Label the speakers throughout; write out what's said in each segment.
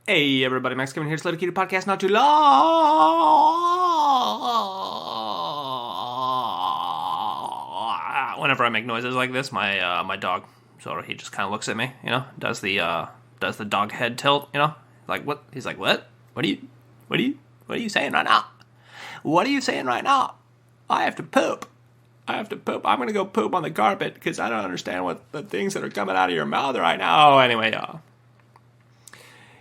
Speaker 1: Hey everybody, Max Kevin here, Slow to Keep the podcast not too long. Whenever I make noises like this, my dog, so he just kind of looks at me, does the dog head tilt, like what? He's like, what? What are you saying right now? What are you saying right now? I have to poop. I'm gonna go poop on the carpet because I don't understand what the things that are coming out of your mouth right now. Oh, anyway,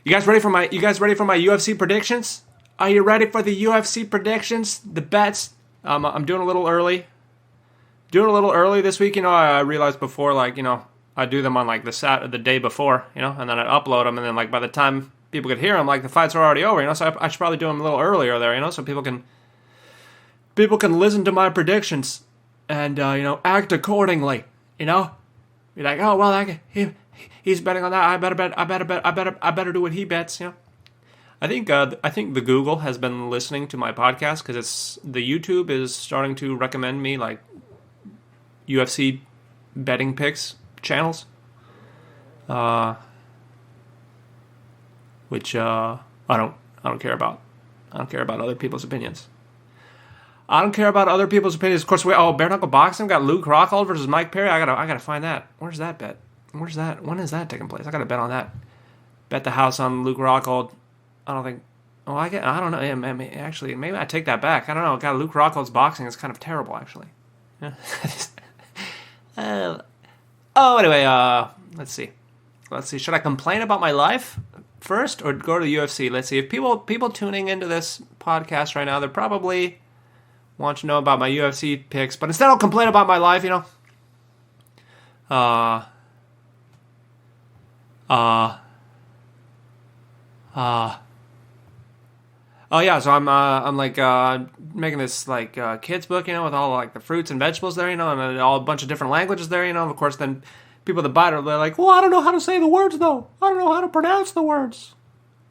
Speaker 1: You guys ready for my UFC predictions? Are you ready for the UFC predictions? The bets? I'm doing a little early. This week. I realized before, I do them on the day before, and then I upload them, and then by the time people could hear them, the fights are already over, so I should probably do them a little earlier there, so people can listen to my predictions and act accordingly, Be like, oh well, he's betting on that. I better do what he bets. I think the Google has been listening to my podcast because the YouTube is starting to recommend me UFC betting picks channels, which I don't care about. I don't care about other people's opinions. Of course, bare knuckle boxing got Luke Rockhold versus Mike Perry. I gotta find that. Where's that bet? When is that taking place? I got to bet on that. Bet the house on Luke Rockhold. I don't think. Oh, I don't know. Actually, maybe I take that back. I don't know. God, Luke Rockhold's boxing is kind of terrible, actually. Anyway, let's see. Should I complain about my life first or go to the UFC? Let's see. If people tuning into this podcast right now, they probably want to know about my UFC picks, but instead I'll complain about my life. Oh yeah, so I'm making this kids book, with all the fruits and vegetables there, and all a bunch of different languages there, Of course, then people that buy it, they're like, well, I don't know how to say the words though. I don't know how to pronounce the words.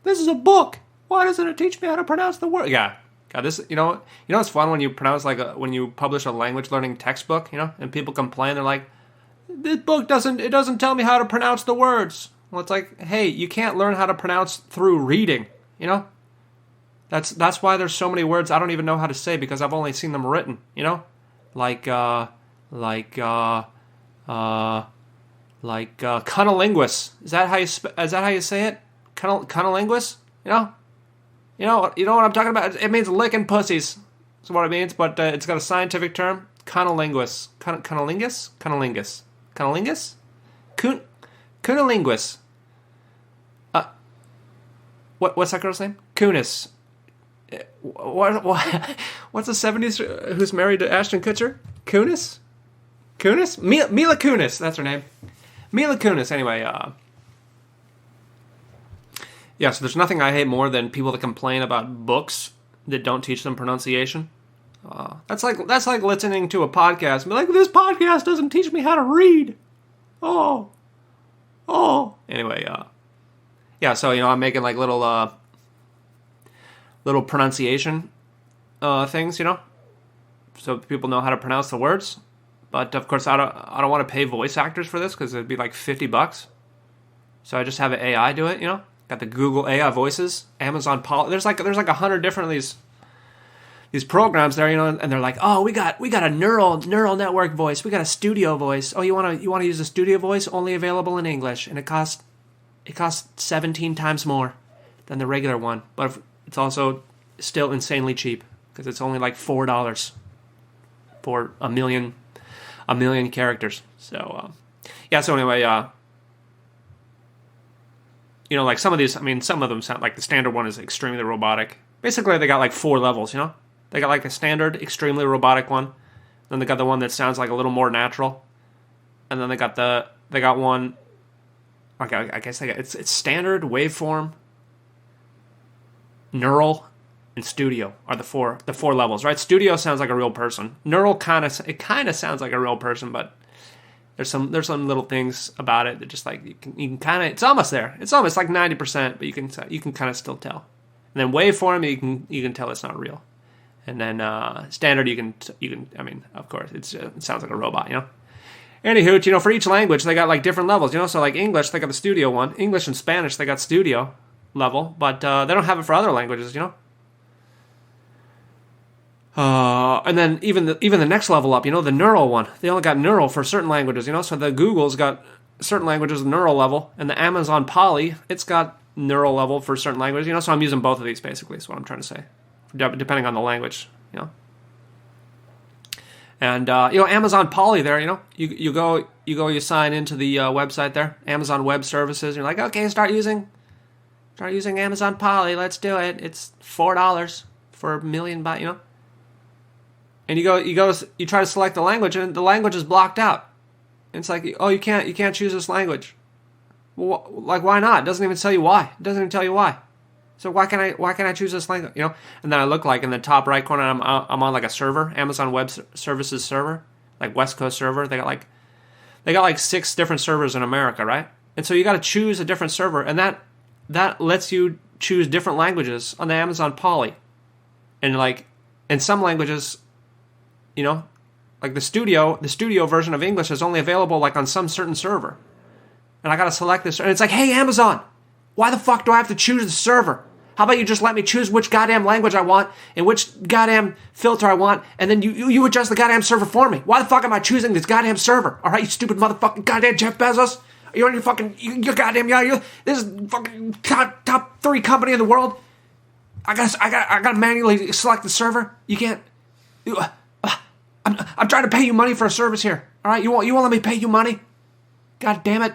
Speaker 1: This is a book. Why doesn't it teach me how to pronounce the word? Yeah. God, this, it's fun when you pronounce when you publish a language learning textbook, and people complain. They're like, this book doesn't tell me how to pronounce the words. Well, it's like, hey, you can't learn how to pronounce through reading, That's why there's so many words I don't even know how to say because I've only seen them written, cunnilingus. Is that how you say it? Cunnilingus? You know what I'm talking about? It means licking pussies. That's what it means, but it's got a scientific term. Cunnilingus. Cunnilingus? Cunnilingus. What's that girl's name? Kunis. What's the 70s who's married to Ashton Kutcher? Kunis? Mila Kunis, that's her name. Mila Kunis, anyway. Yeah, so there's nothing I hate more than people that complain about books that don't teach them pronunciation. That's like listening to a podcast and be like, this podcast doesn't teach me how to read. Oh. Anyway, yeah, so, I'm making little pronunciation things, so people know how to pronounce the words. But of course, I don't want to pay voice actors for this because it'd be $50. So I just have an AI do it, Got the Google AI voices, Amazon there's 100 different of these programs there, and they're like, oh, we got a neural network voice, we got a studio voice. Oh, you want to use a studio voice? Only available in English, and it costs 17 times more than the regular one, but it's also still insanely cheap because it's only $4 for a million characters. So yeah. So anyway, some of these. Some of them sound like the standard one is extremely robotic. Basically, they got 4 levels. They got the standard, extremely robotic one. Then they got the one that sounds a little more natural, and then they got one. Okay, I guess it's standard, waveform, neural, and studio are the four levels, right? Studio sounds like a real person. Neural kind of sounds like a real person, but there's some little things about it that just you can kind of, it's almost there. It's almost 90%, but you can kind of still tell. And then waveform, you can tell it's not real. And then standard, you can. Of course, it sounds like a robot, Anywho, for each language, they got different levels, So English, they got the studio one. English and Spanish, they got studio. level, but they don't have it for other languages, And then even the next level up, the neural one, they only got neural for certain languages, So the Google's got certain languages neural level, and the Amazon Poly, it's got neural level for certain languages, So I'm using both of these basically. Is what I'm trying to say, depending on the language, And Amazon Poly there, you go, you sign into the website there, Amazon Web Services. And you're like, okay, start using Amazon Poly. Let's do it. It's $4 for $1 million bytes, And you try to select the language, and the language is blocked out. And it's like, oh, you can't choose this language. Well, like, why not? It doesn't even tell you why. It doesn't even tell you why. So why can I choose this language? And then I look like in the top right corner, I'm on like a server, Amazon Web Services server, like West Coast server. They got like 6 different servers in America, right? And so you got to choose a different server, and that lets you choose different languages on the Amazon Poly. And like in some languages, like the studio version of English is only available like on some certain server. And I got to select this, and it's like, hey, Amazon, why the fuck do I have to choose the server? How about you just let me choose which goddamn language I want and which goddamn filter I want, and then you adjust the goddamn server for me? Why the fuck am I choosing this goddamn server? All right, you stupid motherfucking goddamn Jeff Bezos. You're on your fucking, you goddamn, this is fucking top 3 company in the world. I gotta manually select the server. You can't. I'm trying to pay you money for a service here. All right, you won't let me pay you money? God damn it!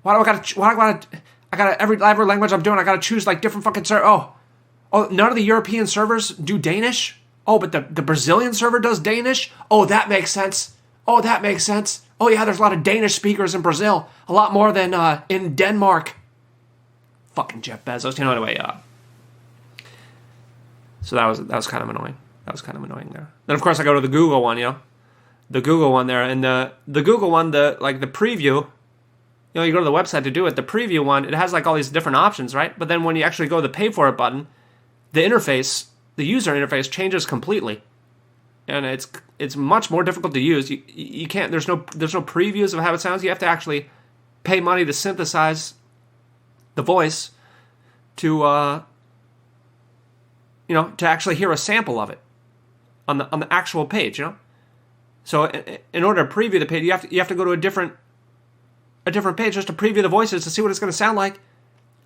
Speaker 1: Why do I gotta every language I'm doing, I gotta choose like different fucking server. Oh, none of the European servers do Danish. Oh, but the Brazilian server does Danish. Oh, that makes sense. Oh, yeah, there's a lot of Danish speakers in Brazil. A lot more than in Denmark. Fucking Jeff Bezos. Anyway. So that was kind of annoying. There. Then of course I go to the Google one, the Google one there, and the Google one, the preview. You go to the website to do it. The preview one, it has like all these different options, right? But then when you actually go to the pay for it button, the interface, the user interface changes completely, and it's much more difficult to use. You can't. There's no previews of how it sounds. You have to actually pay money to synthesize the voice to to actually hear a sample of it on the actual page, So in order to preview the page, you have to go to a different page just to preview the voices to see what it's going to sound like.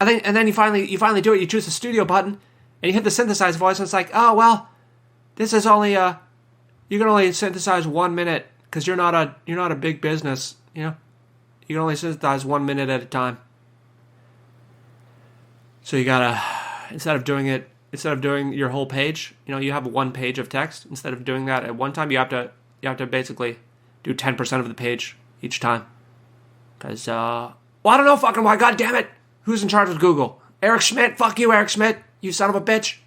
Speaker 1: And then you finally do it. You choose the studio button and you hit the synthesize voice, and it's like, oh well, this is only you can only synthesize 1 minute because you're not a big business, You can only synthesize 1 minute at a time. So you gotta instead of doing your whole page, you have 1 page of text. Instead of doing that at one time, you have to basically do 10% of the page each time. Because, I don't know fucking why. God damn it. Who's in charge of Google? Eric Schmidt? Fuck you, Eric Schmidt. You son of a bitch.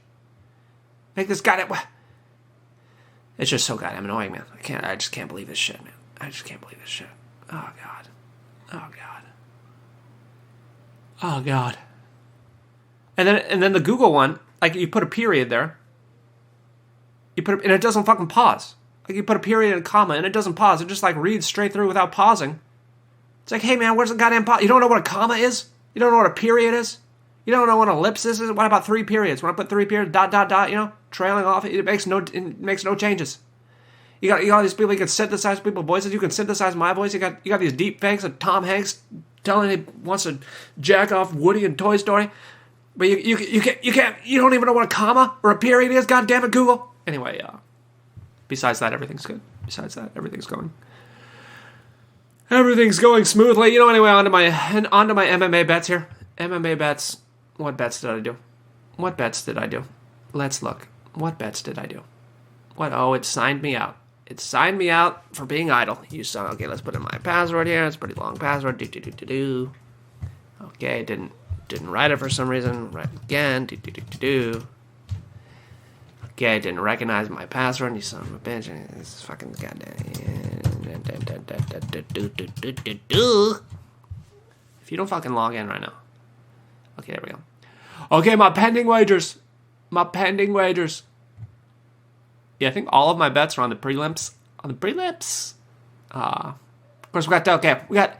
Speaker 1: Make this goddamn... It's just so goddamn annoying, man. I just can't believe this shit, man. I just can't believe this shit. Oh, God. Oh, God. Oh, God. And then the Google one, like, you put a period there. And it doesn't fucking pause. Like, you put a period and a comma, and it doesn't pause. It just, like, reads straight through without pausing. It's like, hey, man, where's the goddamn pause? You don't know what a comma is? You don't know what a period is? You don't know what an ellipsis is? What about 3 periods? When I put 3 periods, ... trailing off, it makes no changes. You got all these people, you can synthesize people's voices. You can synthesize my voice. You got these deep fakes of Tom Hanks telling he wants to jack off Woody in Toy Story. But you can't, you don't even know what a comma or a period is. God damn it, Google. Anyway, besides that, everything's good. Everything's going smoothly. Anyway, onto my MMA bets here. MMA bets. What bets did I do? Let's look. What bets did I do? Oh, it signed me out. It signed me out for being idle. Okay, let's put in my password here. It's a pretty long password. Okay, didn't write it for some reason. Write it again. Okay, I didn't recognize my password. You son of a bitch. This is fucking goddamn. If you don't fucking log in right now. Okay, there we go. Okay, my pending wagers. Yeah, I think all of my bets are on the prelims. Of course, we got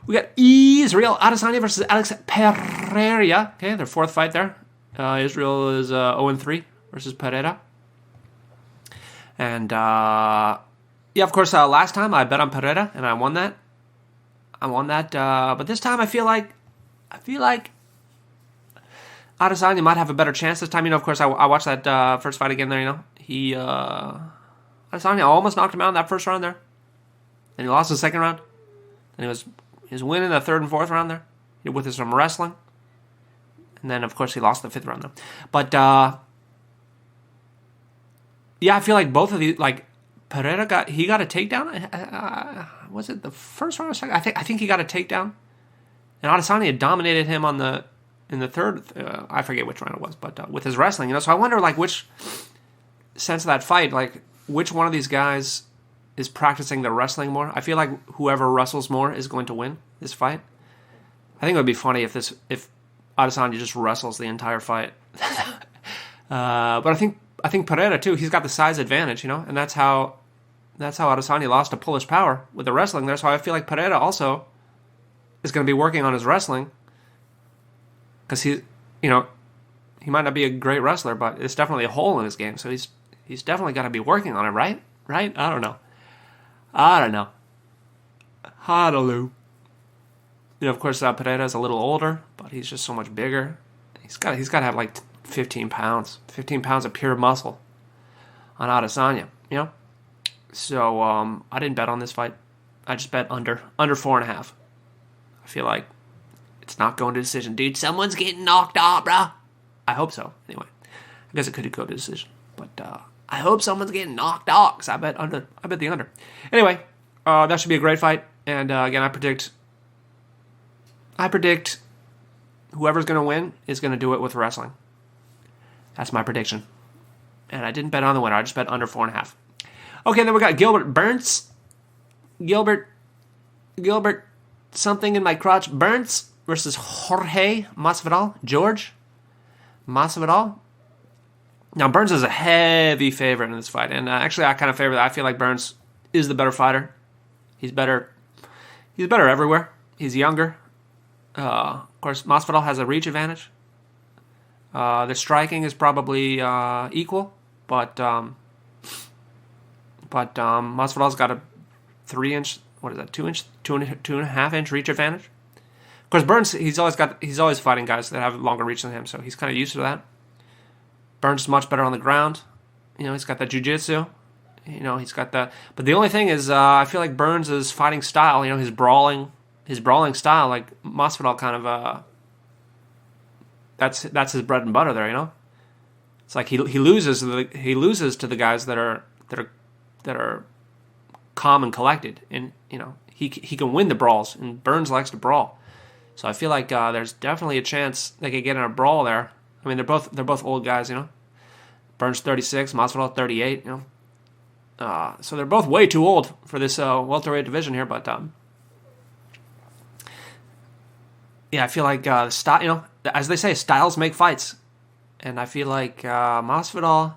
Speaker 1: We got Israel Adesanya versus Alex Pereira. Okay, their fourth fight there. Israel is 0-3 versus Pereira. And, yeah, of course, last time I bet on Pereira, and I won that. But this time I feel like Adesanya might have a better chance this time. Of course, I watched that first fight again there, Adesanya almost knocked him out in that first round there. Then he lost the second round. Then he was winning the third and fourth round there with some wrestling. And then, of course, he lost the fifth round there. But, yeah, I feel like both of these, like, Pereira got a takedown. Was it the first round or second? I think he got a takedown. And Adesanya dominated him in the third. I forget which round it was, but with his wrestling, So I wonder, like, which sense of that fight, like, which one of these guys is practicing their wrestling more. I feel like whoever wrestles more is going to win this fight. I think it would be funny if Adesanya just wrestles the entire fight. But I think Pereira too. He's got the size advantage, and that's how Adesanya lost to Polish Power with the wrestling there. So I feel like Pereira also is going to be working on his wrestling because he might not be a great wrestler, but it's definitely a hole in his game. So he's definitely got to be working on it, right? Right? I don't know. Of course, Pereira is a little older, but he's just so much bigger. He's got to have like 15 pounds of pure muscle on Adesanya, So I didn't bet on this fight. I just bet under 4.5. I feel like it's not going to decision, dude. Someone's getting knocked out, bro. I hope so. Anyway, I guess it could go to decision, but I hope someone's getting knocked out because I bet the under. Anyway, that should be a great fight. And again, I predict whoever's going to win is going to do it with wrestling. That's my prediction. And I didn't bet on the winner. I just bet under 4.5. Okay, then we got Gilbert Burns. Gilbert, something in my crotch. Burns versus Jorge Masvidal. George Masvidal. Now, Burns is a heavy favorite in this fight. And actually, I kind of favor that. I feel like Burns is the better fighter. He's better everywhere. He's younger. Of course, Masvidal has a reach advantage. The striking is probably equal, but Masvidal's got a 3-inch, 2.5-inch reach advantage. Of course, Burns, he's always fighting guys that have longer reach than him, so he's kind of used to that. Burns is much better on the ground. He's got that jiu-jitsu. He's got that. But the only thing is, I feel like Burns' fighting style, his brawling style, like Masvidal kind of, that's his bread and butter there, It's like he loses to the guys that are calm and collected, and he can win the brawls, and Burns likes to brawl. So I feel like there's definitely a chance they could get in a brawl there. I mean, they're both old guys, Burns 36, Masvidal 38, so they're both way too old for this welterweight division here, but yeah, I feel like style, as they say, styles make fights, and I feel like Masvidal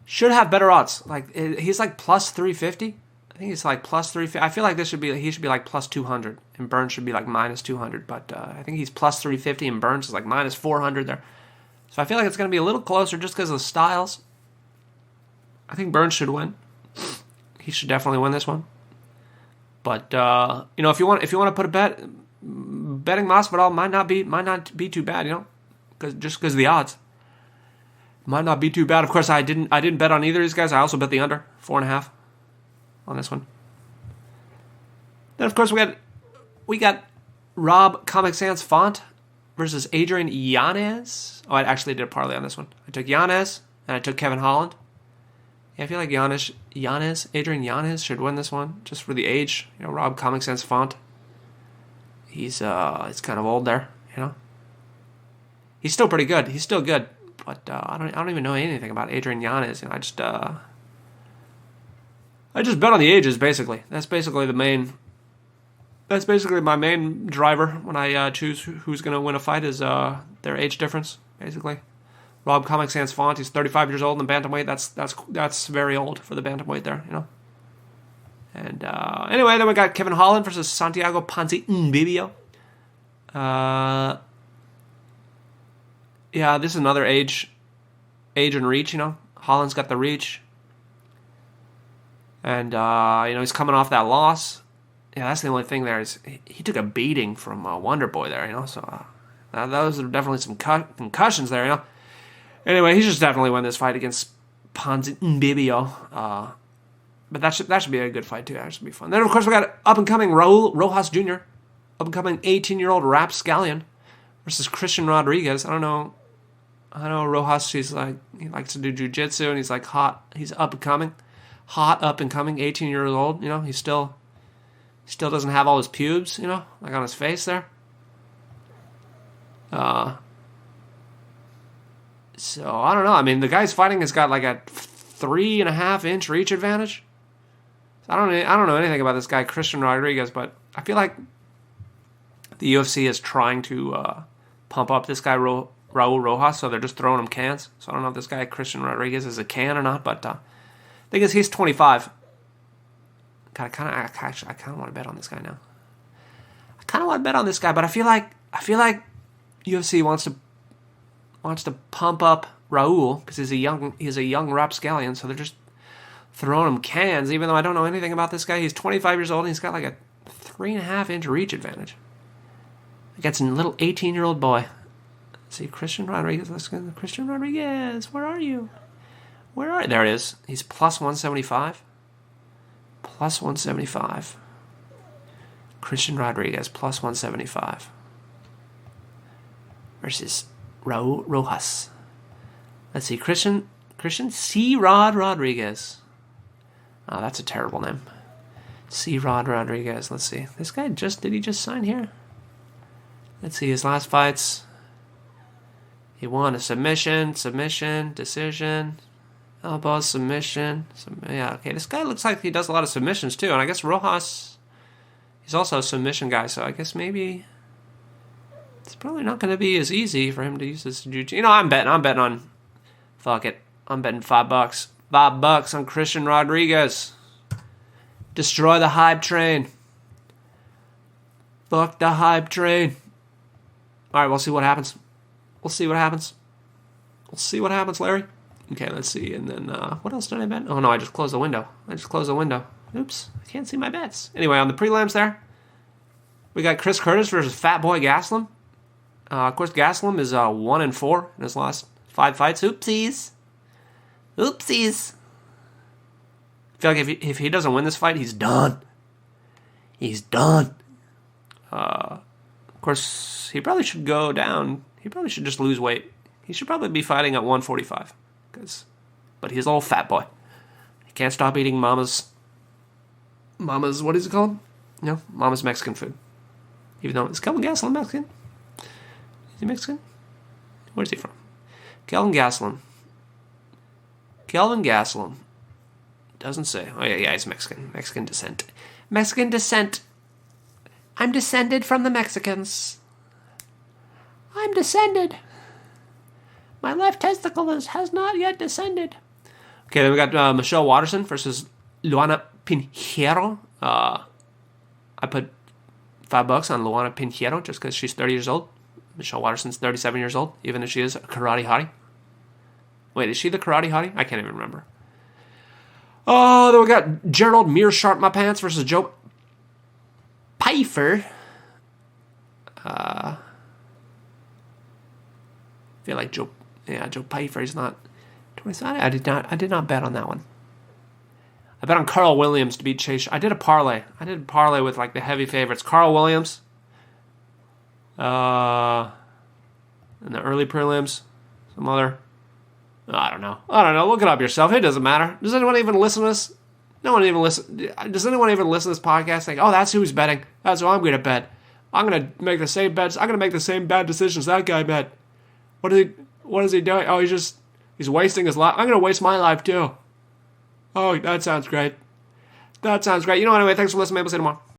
Speaker 1: should have better odds. Like he's like plus 350. I think he's like plus 350. I feel like he should be like plus 200, and Burns should be like minus 200. But I think he's plus 350, and Burns is like minus 400 there. So I feel like it's going to be a little closer just because of the styles. I think Burns should win. He should definitely win this one. But if you want to put a bet, betting Masvidal might not be too bad, because of the odds. Might not be too bad. Of course, I didn't bet on either of these guys. I also bet the under 4.5 on this one. Then of course we got Rob Comic Sans Font versus Adrian Yanez. Oh, I actually did a parlay on this one. I took Yanez and I took Kevin Holland. Yeah, I feel like Adrian Yanez should win this one just for the age. Rob Comic Sans Font. He's kind of old there. He's still pretty good. He's still good. But I don't even know anything about Adrian Yanez. I just bet on the ages, basically. That's basically my main driver when I choose who's going to win a fight is their age difference, basically. Rob Comic Sans Font, he's 35 years old in the bantamweight. That's very old for the bantamweight there, And anyway, then we got Kevin Holland versus Santiago Ponzinibbio. Yeah, this is another age and reach, Holland's got the reach. And, he's coming off that loss. Yeah, that's the only thing there is he took a beating from Wonder Boy there, so those are definitely some concussions there, Anyway, he should definitely win this fight against Ponzinibbio. But that should be a good fight, too. That should be fun. Then, of course, we got up-and-coming Rojas Jr., up-and-coming 18-year-old rapscallion versus Christian Rodriguez. I know Rojas, he likes to do jiu-jitsu, and he's hot. He's up-and-coming. Hot up-and-coming 18-year-old. He still doesn't have all his pubes, on his face there. So, I don't know. I mean, the guy's fighting has got a 3.5-inch reach advantage. So I don't know anything about this guy, Christian Rodriguez, but I feel like the UFC is trying to pump up this guy, Raul Rojas, so they're just throwing him cans. So I don't know if this guy, Christian Rodriguez, is a can or not, but thing is, he's 25. I kind of want to bet on this guy now. I kind of want to bet on this guy, but I feel like UFC wants to pump up Raul because he's a young rapscallion, so they're just throwing him cans. Even though I don't know anything about this guy, he's 25 years old and he's got a 3.5-inch reach advantage against a little 18-year-old boy. Let's see, Christian Rodriguez. Christian Rodriguez, where are you? There it is. He's plus 175. Plus 175. Christian Rodriguez, plus 175. Versus Raul Rojas. Let's see, Christian C. Rod Rodriguez. Oh, that's a terrible name. C. Rod Rodriguez. Let's see. This guy did he just sign here? Let's see, his last fights. He won a submission, decision, elbow, submission. Yeah, okay. This guy looks like he does a lot of submissions too, and I guess Rojas, he's also a submission guy, so I guess maybe it's probably not going to be as easy for him to use this jiu-jitsu. I'm betting on, fuck it. I'm betting $5. $5 on Christian Rodriguez. Destroy the hype train. Fuck the hype train. All right, we'll see what happens. We'll see what happens, Larry. Okay, let's see. And then, what else did I bet? Oh, no, I just closed the window. Oops, I can't see my bets. Anyway, on the prelims there, we got Chris Curtis versus Fat Boy Gastelum. Of course, Gastelum is 1-4 in his last 5 fights. Oopsies. I feel like if he doesn't win this fight, he's done. Of course, he probably should go down. He probably should just lose weight. He should probably be fighting at 145. But he's a little fat boy. He can't stop eating mama's, what is it called? Mama's Mexican food. Even though it's Kelvin Gastelum Mexican. Is he Mexican? Where's he from? Kelvin Gastelum. Doesn't say. Oh, yeah, he's Mexican. Mexican descent. I'm descended from the Mexicans. I'm descended. My left testicle has not yet descended. Okay, then we got Michelle Waterson versus Luana Pinheiro. I put $5 on Luana Pinheiro just because she's 30 years old. Michelle Waterson's 37 years old, even if she is a karate hottie. Wait, is she the karate hottie? I can't even remember. Oh, then we got Gerald Mearsharp My Pants versus Joe Pfeiffer. I feel like Joe Pfeiffer is not 27. I did not bet on that one. I bet on Carl Williams to beat Chase. I did a parlay. With the heavy favorites. Carl Williams. In the early prelims. Some other. I don't know. Look it up yourself. It doesn't matter. Does anyone even listen to this? No one even listen. Does anyone even listen to this podcast? Think, oh, that's who's betting. That's who I'm going to bet. I'm going to make the same bets. I'm going to make the same bad decisions that guy bet. What is he doing? Oh, he's wasting his life. I'm going to waste my life too. Oh, that sounds great. Anyway, thanks for listening. Maybe we'll see you tomorrow.